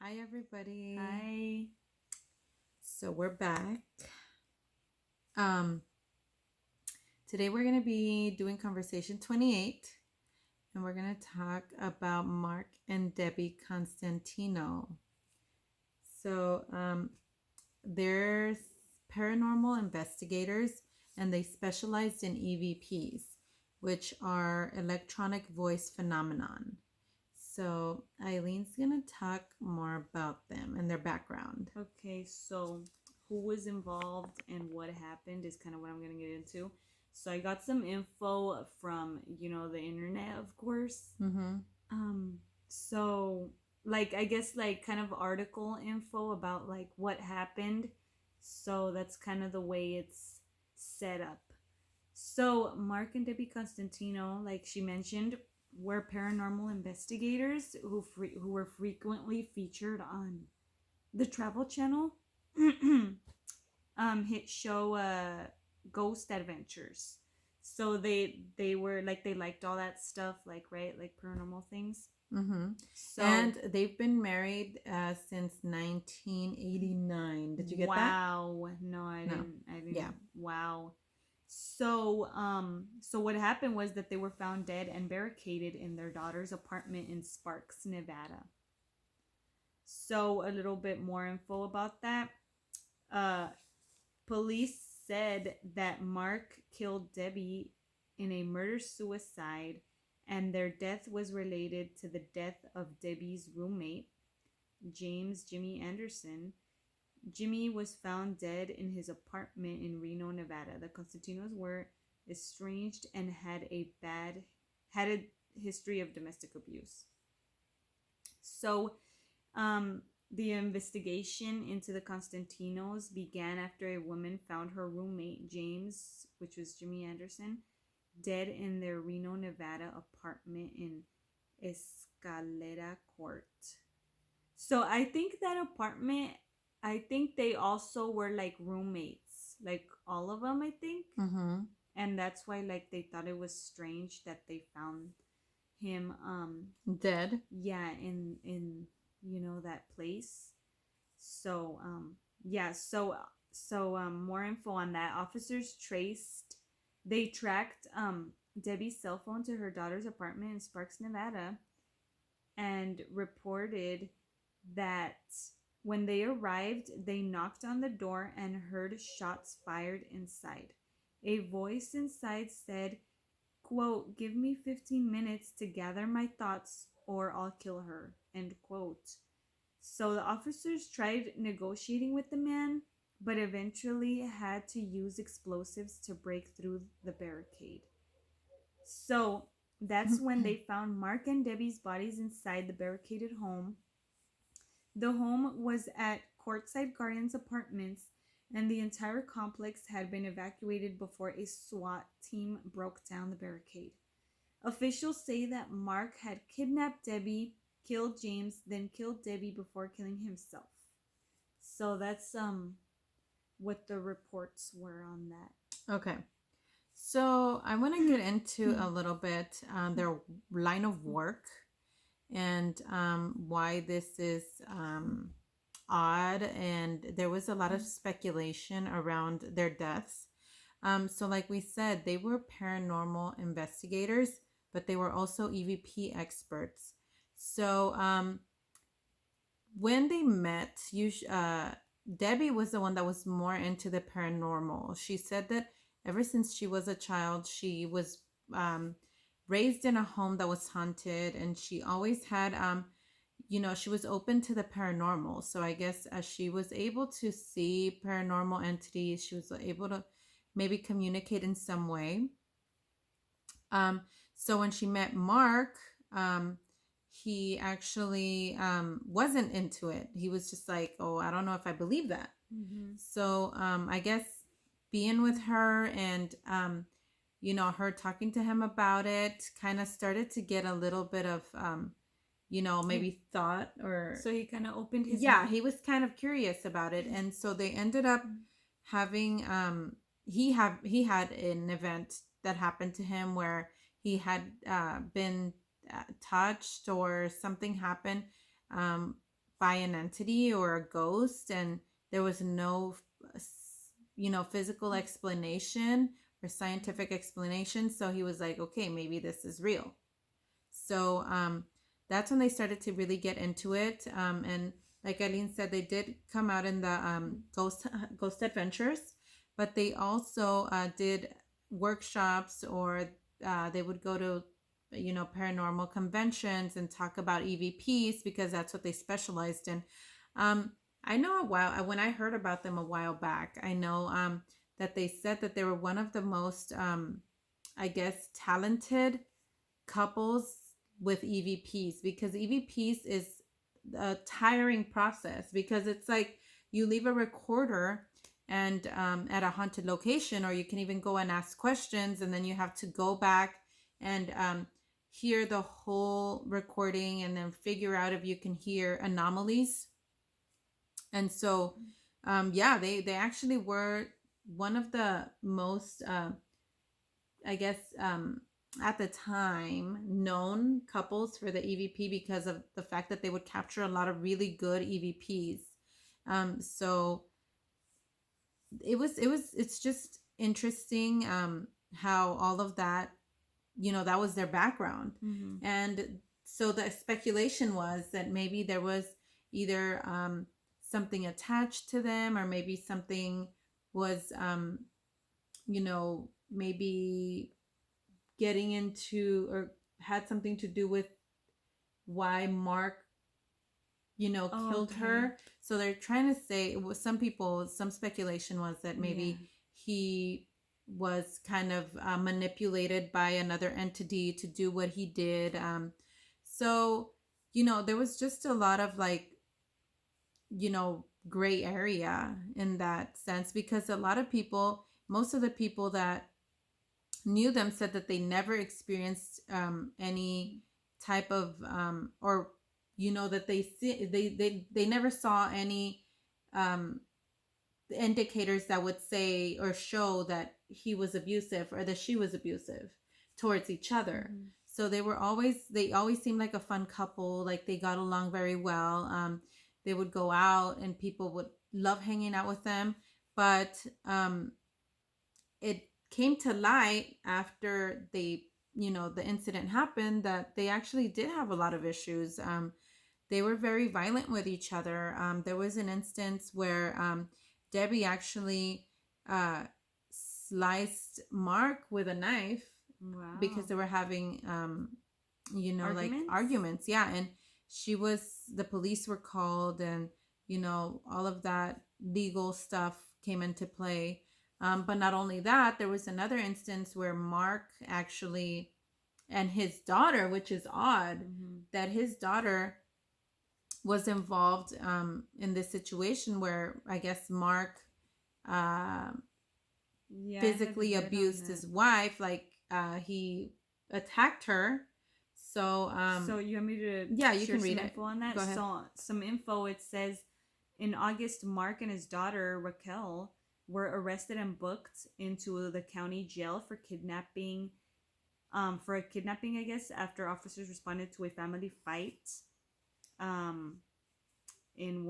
Hi, everybody. Hi. So we're back. Um, Today we're going to be doing conversation 28, and we're going to talk about Mark and Debbie Constantino. So they're paranormal investigators, and they specialized in EVPs, which are electronic voice phenomenon. So Eileen's going to talk more about them and their background. Okay, so who was involved and what happened is kind of what I'm going to get into. So I got some info from, the internet, of course. Mm-hmm. Um so I guess kind of article info about what happened. So that's kind of the way it's set up. So Mark and Debbie Constantino, like she mentioned, were paranormal investigators who were frequently featured on the Travel Channel hit show Ghost Adventures. So they were they liked all that stuff, right, like paranormal things. Mm-hmm. So And they've been married since 1989. Did you get that? wow, no, I No. didn't. Yeah. Wow. So what happened was that they were found dead and barricaded in their daughter's apartment in Sparks, Nevada. So a little bit more info about that. Uh, Police said that Mark killed Debbie in a murder suicide, and their death was related to the death of Debbie's roommate, James Jimmy Anderson. Jimmy was found dead in his apartment in Reno, Nevada. The Constantinos were estranged and had a history of domestic abuse. So, the investigation into the Constantinos began after a woman found her roommate, James, which was Jimmy Anderson, dead in their Reno, Nevada apartment in Escalera Court. So I think that apartment, I think they also were like roommates, like all of them, I think. Mm-hmm. And that's why they thought it was strange that they found him Dead. yeah, in that place. So yeah, more info on that. Officers tracked Debbie's cell phone to her daughter's apartment in Sparks, Nevada, and reported that when they arrived, they knocked on the door and heard shots fired inside. A voice inside said, quote, "Give me 15 minutes to gather my thoughts or I'll kill her," end quote. So the officers tried negotiating with the man, but eventually had to use explosives to break through the barricade. So that's when they found Mark and Debbie's bodies inside the barricaded home. The home was at Courtside Gardens Apartments, and the entire complex had been evacuated before a SWAT team broke down the barricade. Officials say that Mark had kidnapped Debbie, killed James, then killed Debbie before killing himself. So that's what the reports were on that. Okay. So I want to get into a little bit their line of work and why this is odd. And there was a lot of speculation around their deaths. So, like we said, they were paranormal investigators, but they were also EVP experts. So, when they met, Debbie was the one that was more into the paranormal. She said that ever since she was a child, she was raised in a home that was haunted, and she always had, she was open to the paranormal. So I guess as she was able to see paranormal entities, she was able to maybe communicate in some way. So when she met Mark, he actually wasn't into it. He was just like, oh, I don't know if I believe that. Mm-hmm. So I guess being with her and, her talking to him about it kind of started to get a little bit of, maybe thought or. So he kind of opened his Yeah, he was kind of curious about it. And so they ended up having, he had an event that happened to him where he had been touched or something happened by an entity or a ghost, and there was no physical explanation or scientific explanation. So he was like, okay, maybe this is real. So that's when they started to really get into it. And like Eileen said, they did come out in the Ghost Adventures, but they also did workshops, or they would go to paranormal conventions and talk about EVPs, because that's what they specialized in. I know when I heard about them a while back, I know that they said that they were one of the most I guess talented couples with EVPs, because EVPs is a tiring process, because it's like you leave a recorder and at a haunted location, or you can even go and ask questions, and then you have to go back and hear the whole recording and then figure out if you can hear anomalies. And so they actually were one of the most I guess at the time known couples for the EVP, because of the fact that they would capture a lot of really good EVPs. So it's just interesting how all of that, that was their background. Mm-hmm. And so the speculation was that maybe there was either something attached to them, or maybe something was maybe getting into, or had something to do with why Mark killed her. So they're trying to say, it was some speculation was that maybe he was kind of manipulated by another entity to do what he did. So there was just a lot of gray area in that sense, because a lot of people, most of the people that knew them, said that they never experienced any type of or that they never saw any indicators that would say or show that he was abusive or that she was abusive towards each other. Mm-hmm. So they always seemed like a fun couple, like they got along very well. They would go out and people would love hanging out with them, but it came to light after the incident happened that they actually did have a lot of issues. They were very violent with each other. There was an instance where Debbie actually sliced Mark with a knife. Wow. Because they were having arguments. Yeah. And the police were called, and all of that legal stuff came into play. But not only that, there was another instance where Mark actually, and his daughter, which is odd, mm-hmm. that his daughter was involved in this situation where I guess Mark physically abused his wife, he attacked her. So so you want me to you can read info on that? Go ahead. So some info, it says in August, Mark and his daughter Raquel were arrested and booked into the county jail for kidnapping, I guess, after officers responded to a family fight in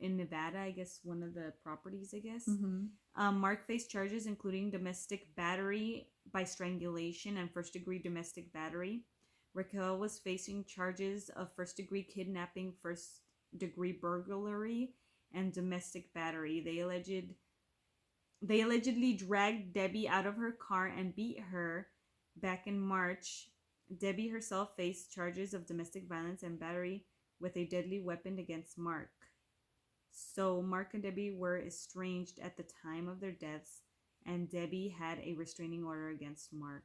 Nevada, I guess, one of the properties, I guess. Mm-hmm. Mark faced charges including domestic battery by strangulation and first-degree domestic battery. Raquel was facing charges of first-degree kidnapping, first-degree burglary, and domestic battery. They allegedly dragged Debbie out of her car and beat her back in March. Debbie herself faced charges of domestic violence and battery with a deadly weapon against Mark. So Mark and Debbie were estranged at the time of their deaths, and Debbie had a restraining order against Mark.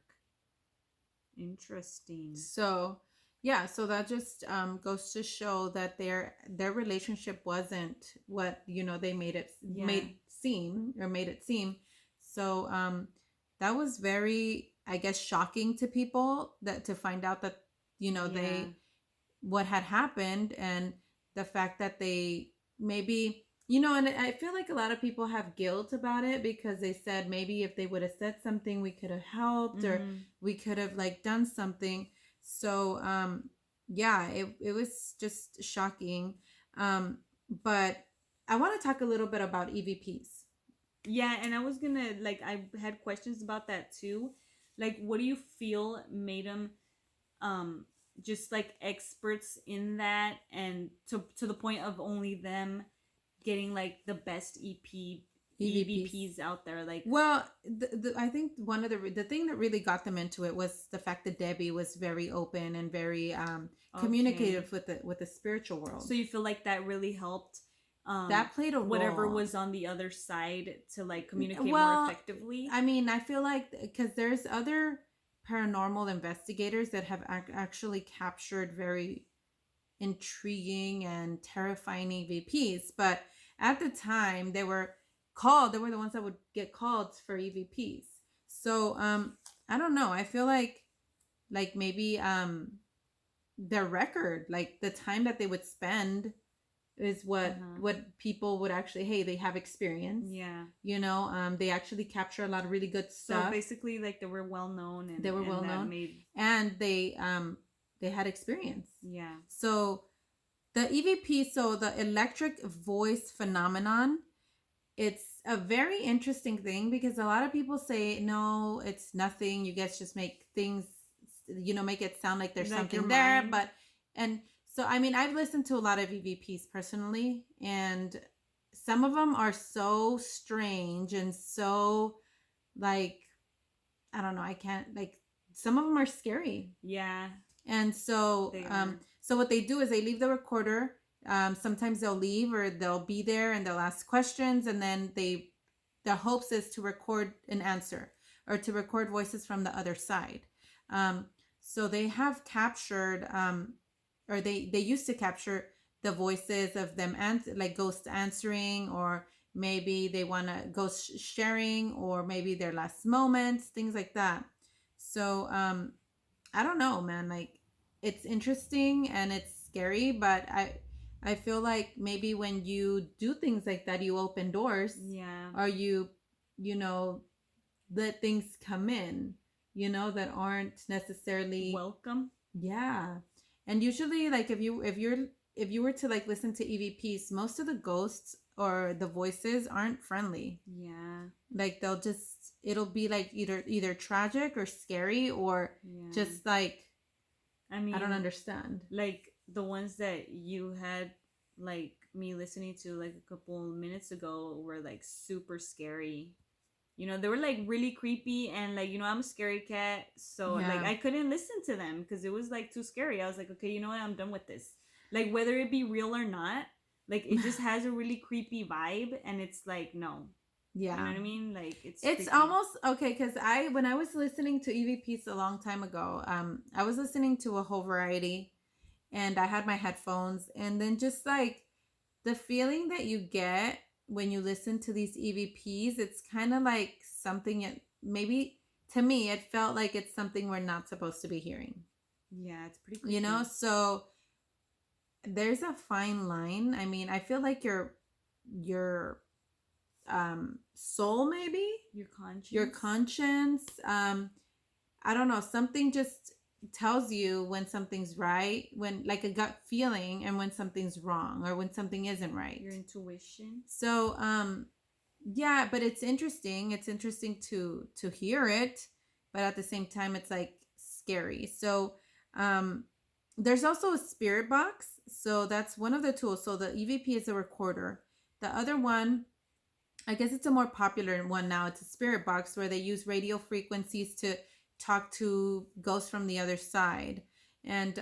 Interesting. So that just goes to show that their relationship wasn't what they made it seem. So that was very, I guess, shocking to people, that to find out that they what had happened, and the fact that they maybe and I feel like a lot of people have guilt about it, because they said maybe if they would have said something, we could have helped, mm-hmm. or we could have done something. So it was just shocking. But I want to talk a little bit about EVPs. Yeah, and I was gonna like I had questions about that too. Like, what do you feel made them um just like experts in that, and to the point of only them getting like the best EVPs. EVPs out there? Like, Well, I think one of the thing that really got them into it was the fact that Debbie was very open and very okay, communicative with the spiritual world. so you feel like that really helped That played a whatever role. was on the other side to like communicate more Well, effectively. I mean, I feel like because there's other paranormal investigators that have actually captured very intriguing and terrifying EVPs, but at the time they were the ones that would get called for EVPs. So I don't know. I feel like maybe their record, like the time that they would spend is what people would actually, hey, they have experience. Yeah. They actually capture a lot of really good So stuff. basically, like they were well known, and They were and well that known, made and they had experience. yeah. So the EVP, so the electric voice phenomenon, it's a very interesting thing because a lot of people say no, it's nothing. You guys just make things, make it sound like there's Like something your there. mind. But and so I mean, I've listened to a lot of EVPs personally, and some of them are so strange and so like, I don't know, I can't, like, some of them are scary. Yeah. And so They are. so what they do is they leave the recorder. Sometimes they'll leave or they'll be there and they'll ask questions, and then their hopes is to record an answer or to record voices from the other side. So they have captured or they used to capture the voices of them, like ghosts answering, or maybe they want to ghost sharing, or maybe their last moments, things like that. So I don't know, man. Like, it's interesting and it's scary, but I feel like maybe when you do things like that, you open doors, Yeah. or you know let things come in, that aren't necessarily Welcome. yeah. And usually, like, if you were to like listen to EVPs, most of the ghosts or the voices aren't friendly. Yeah. Like, it'll be like either tragic or scary, or Yeah. just like, I mean, I don't understand. like the ones that you had like me listening to like a couple minutes ago were like super scary. They were like really creepy, and like I'm a scary cat, so like Yeah. I couldn't listen to them because it was like too scary. I was like, okay, you know what, I'm done with this. Like, whether it be real or not, like it just has a really creepy vibe, and it's like, no. You know Yeah. what I mean? Like, it's It's creepy. almost okay because when I was listening to EVPs a long time ago, I was listening to a whole variety, and I had my headphones, and then just like the feeling that you get when you listen to these EVPs, it's kind of like something maybe to me it felt like it's something we're not supposed to be hearing. Yeah, it's pretty creepy. So there's a fine line. I mean, I feel like your soul, maybe your conscience, I don't know, something just tells you when something's right, when, like, a gut feeling, and when something's wrong, or when something isn't right. Your intuition. So yeah, but it's interesting to hear it, but at the same time it's like scary. So there's also a spirit box. So that's one of the tools. So the EVP is a recorder. The other one, I guess it's a more popular one now. It's a spirit box where they use radio frequencies to talk to ghosts from the other side. And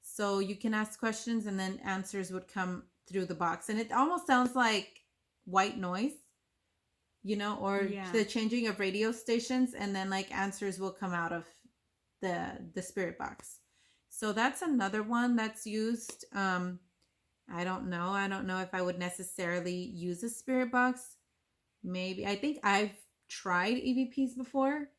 so you can ask questions and then answers would come through the box. And it almost sounds like white noise, or the changing of radio stations, and then like answers will come out of the spirit box. So that's another one that's used. I don't know if I would necessarily use a spirit box. Maybe. I think I've tried EVPs before,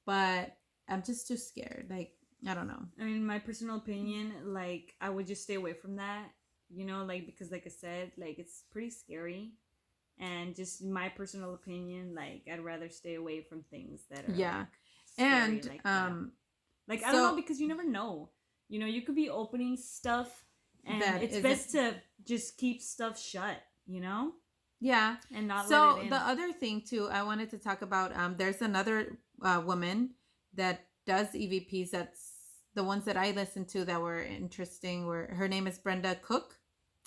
but I'm just too scared. Like, I don't know. I mean, my personal opinion, like, I would just stay away from that, like, because like I said, like, it's pretty scary. And just my personal opinion, like, I'd rather stay away from things that are like, scary, and like that. Like, I don't know, because you never know. You could be opening stuff, and it's best to just keep stuff shut, you know, Yeah. and not So let it in. the other thing too, I wanted to talk about. There's another woman that does EVPs. That's the ones that I listened to that were interesting. Were her name is Brenda Cook,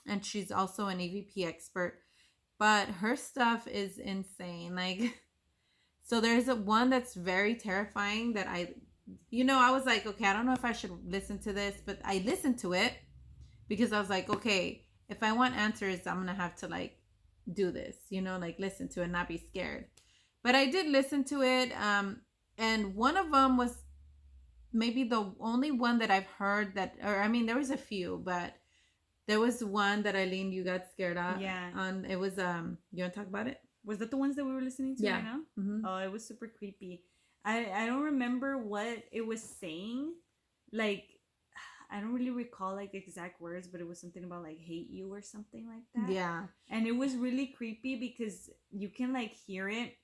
and she's also an EVP expert. But her stuff is insane. Like, so there's a one that's very terrifying that I was like, okay, I don't know if I should listen to this, but I listened to it because I was like, okay, if I want answers, I'm gonna have to like do this, like listen to it, not be scared. But I did listen to it, and one of them was maybe the only one that I've heard that, or I mean, there was a few, but there was one that Eileen, you got scared at. Yeah. On it was you want to talk about it? Was that the ones that we were listening to right now? Mm-hmm. Oh, it was super creepy. I don't remember what it was saying. Like, I don't really recall like exact words, but it was something about like hate you or something like that. Yeah. And it was really creepy because you can like hear it,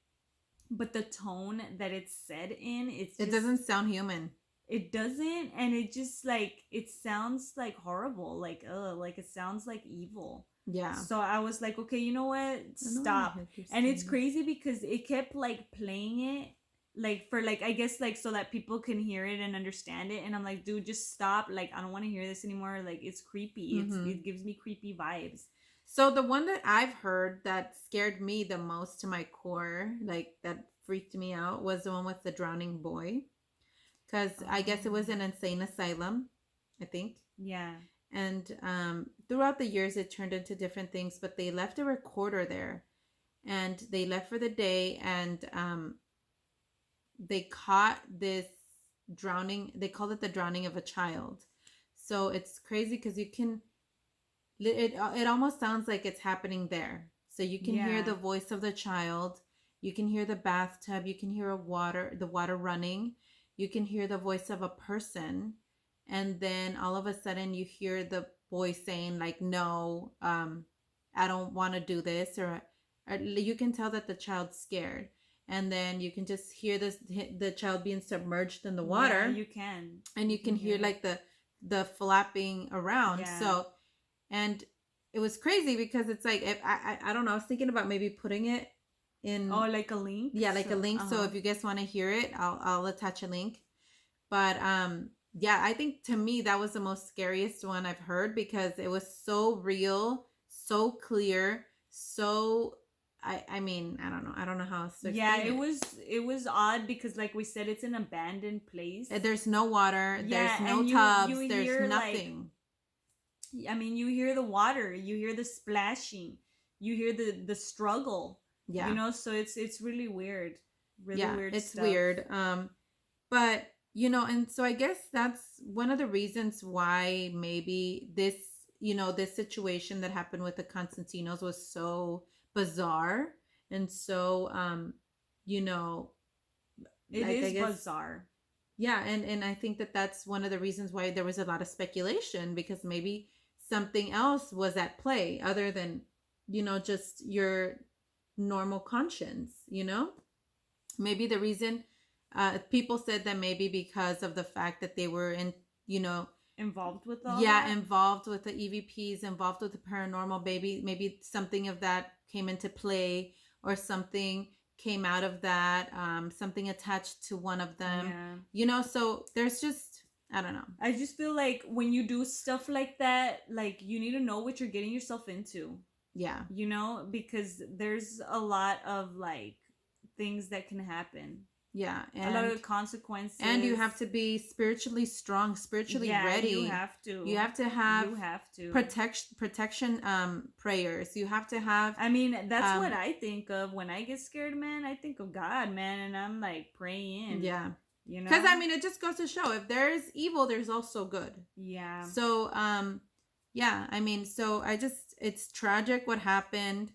but the tone that it's said in, it doesn't sound human. It doesn't, and it just like it sounds like horrible, like it sounds like evil. Yeah. So I was like, okay, you know what? Stop. And it's crazy because it kept like playing it like for like I guess like so that people can hear it and understand it. And I'm like, dude, just stop. Like I don't want to hear this anymore. Like it's creepy. It gives me creepy vibes. So the one that I've heard that scared me the most to my core, like that freaked me out, was the one with the drowning boy. Because I guess it was an insane asylum, I think. Yeah. And throughout the years, it turned into different things, but they left a recorder there. And they left for the day, and they caught this drowning. They called it the drowning of a child. So it's crazy because you can... It almost sounds like it's happening there. So you can hear the voice of the child. You can hear the bathtub. You can hear the water running. You can hear the voice of a person, and then all of a sudden you hear the boy saying like, no, I don't want to do this, or you can tell that the child's scared, and then you can just hear the child being submerged in the water. Yeah, you can. And you can hear like the flapping around. Yeah. So, and it was crazy because it's like, if I don't know, I was thinking about maybe putting it in, like a link. Yeah, like a link. So if you guys want to hear it, I'll attach a link. But yeah, I think to me that was the most scariest one I've heard because it was so real, so clear, so I mean, I don't know how else to explain it was odd because like we said, it's an abandoned place. There's no water, there's no tubs, there's nothing. Like, I mean, you hear the water, you hear the splashing, you hear the struggle. Yeah. You know, so it's really weird. Really weird it's stuff. Weird. But and so I guess that's one of the reasons why maybe this situation that happened with the Constantinos was so bizarre and so it is bizarre. Yeah, and I think that that's one of the reasons why there was a lot of speculation, because maybe something else was at play other than just your normal conscience. Maybe the reason people said that maybe because of the fact that they were involved with all that? Involved with the EVPs, involved with the paranormal, maybe something of that came into play, or something came out of that, something attached to one of them. So there's just, I don't know. I just feel like when you do stuff like that, like you need to know what you're getting yourself into. Yeah. Because there's a lot of like things that can happen. Yeah, and a lot of consequences. And you have to be spiritually strong, spiritually ready. You have to. You have to have protection prayers. You have to have. I mean, that's what I think of when I get scared, man. I think of God, man, and I'm like praying. Yeah. Because I mean, it just goes to show, if there's evil, there's also good. Yeah. So yeah, I mean, so it's tragic what happened.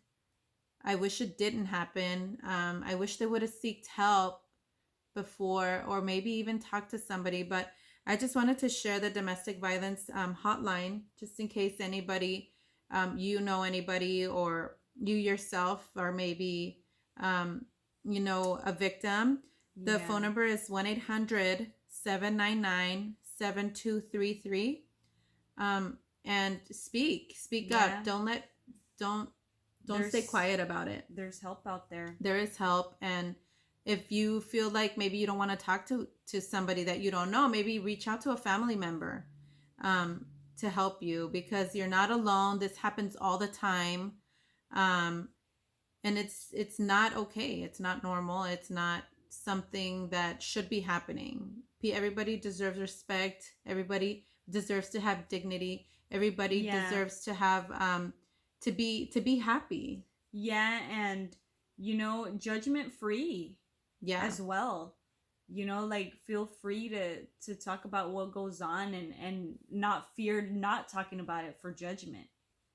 I wish it didn't happen. I wish they would have sought help before, or maybe even talk to somebody. But I just wanted to share the domestic violence hotline, just in case anybody, anybody, or you yourself are maybe, a victim. The phone number is 1-800-799-7233. and speak Yeah. up. Don't stay There's- quiet about it. There's help out there. There is help, and if you feel like maybe you don't want to talk to somebody that you don't know, maybe reach out to a family member to help you, because you're not alone. This happens all the time, and it's not okay. It's not normal. It's not something that should be happening. Everybody deserves respect. Everybody deserves to have dignity. Everybody Yeah. deserves to have to be happy. Yeah, and judgment free Yeah. as well. Like feel free to talk about what goes on, and not fear not talking about it for judgment.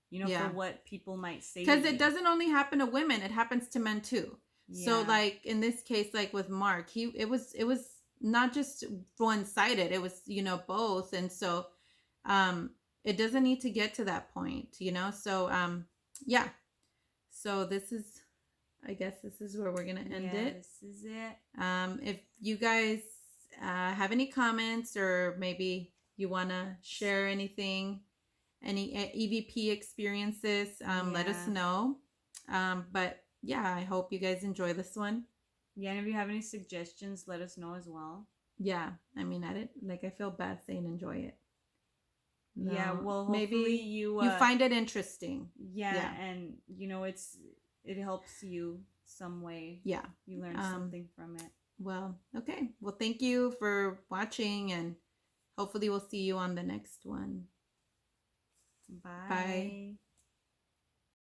Yeah. For what people might say. Because it doesn't only happen to women, it happens to men too. Yeah. So like in this case, like with Mark, it was not just one sided, it was both. And so it doesn't need to get to that point, so yeah. So this is, I guess this is where we're gonna end it. This is it. If you guys have any comments, or maybe you want to share anything, any EVP experiences, let us know. But yeah, I hope you guys enjoy this one. Yeah, and if you have any suggestions, let us know as well. Yeah, I mean, I feel bad saying enjoy it. No, yeah, well, hopefully maybe you find it interesting. Yeah, and it helps you some way. Yeah, you learn something from it. Well, okay. Well, thank you for watching, and hopefully we'll see you on the next one. Bye. Bye.